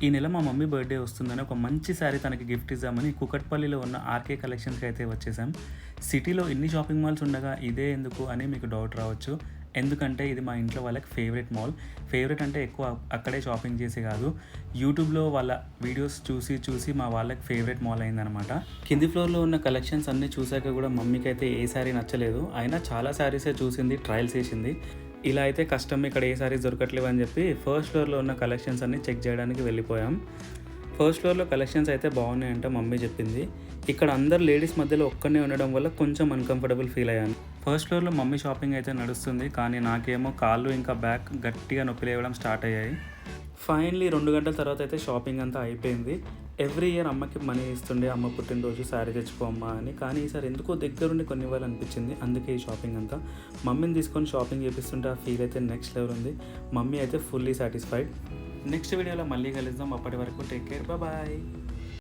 ఈ నెల మా మమ్మీ బర్త్డే వస్తుందని ఒక మంచి శారీ తనకి గిఫ్ట్ ఇద్దామని కూకట్పల్లిలో ఉన్న ఆర్కే కలెక్షన్స్కి అయితే వచ్చేసాం. సిటీలో ఎన్ని షాపింగ్ మాల్స్ ఉండగా ఇదే ఎందుకు అని మీకు డౌట్ రావచ్చు. ఎందుకంటే ఇది మా ఇంట్లో వాళ్ళకి ఫేవరెట్ మాల్. ఫేవరెట్ అంటే ఎక్కువ అక్కడే షాపింగ్ చేసే కాదు, యూట్యూబ్లో వాళ్ళ వీడియోస్ చూసి మా వాళ్ళకి ఫేవరెట్ మాల్ అయిందనమాట. కింది ఫ్లోర్లో ఉన్న కలెక్షన్స్ అన్నీ చూసాక కూడా మమ్మీకి అయితే ఏ శారీ నచ్చలేదు. అయినా చాలా శారీసే చూసింది, ట్రయల్స్ వేసింది. ఇలా అయితే కష్టం, ఇక్కడ ఏ సారీస్ దొరకట్లేవు అని చెప్పి ఫస్ట్ ఫ్లోర్లో ఉన్న కలెక్షన్స్ అన్నీ చెక్ చేయడానికి వెళ్ళిపోయాం. ఫస్ట్ ఫ్లోర్లో కలెక్షన్స్ అయితే బాగున్నాయంట మమ్మీ చెప్పింది. ఇక్కడ అందరు లేడీస్ మధ్యలో ఒక్కనే ఉండడం వల్ల కొంచెం అన్కంఫర్టబుల్ ఫీల్ అయ్యాను. ఫస్ట్ ఫ్లోర్లో మమ్మీ షాపింగ్ అయితే నడుస్తుంది, కానీ నాకేమో కాళ్ళు ఇంకా బ్యాక్ గట్టిగా నొప్పి లేవడం స్టార్ట్ అయ్యాయి. ఫైనలీ 2 గంటల తర్వాత అయితే షాపింగ్ అంతా అయిపోయింది. ఎవ్రీ ఇయర్ అమ్మకి మనీ ఇస్తుండే, అమ్మ పుట్టినరోజు శారీ తెచ్చుకో అమ్మ అని. కానీ ఈసారి ఎందుకో దగ్గరుండి కొన్ని ఇవ్వాలనిపించింది, అందుకే ఈ షాపింగ్ అంతా. మమ్మీని తీసుకొని షాపింగ్ చేపిస్తుంటే ఆ ఫీల్ అయితే నెక్స్ట్ లెవెల్ ఉంది. మమ్మీ అయితే ఫుల్లీ సాటిస్ఫైడ్. నెక్స్ట్ వీడియోలో మళ్ళీ కలుద్దాం. అప్పటి వరకు టేక్ కేర్, బాయ్.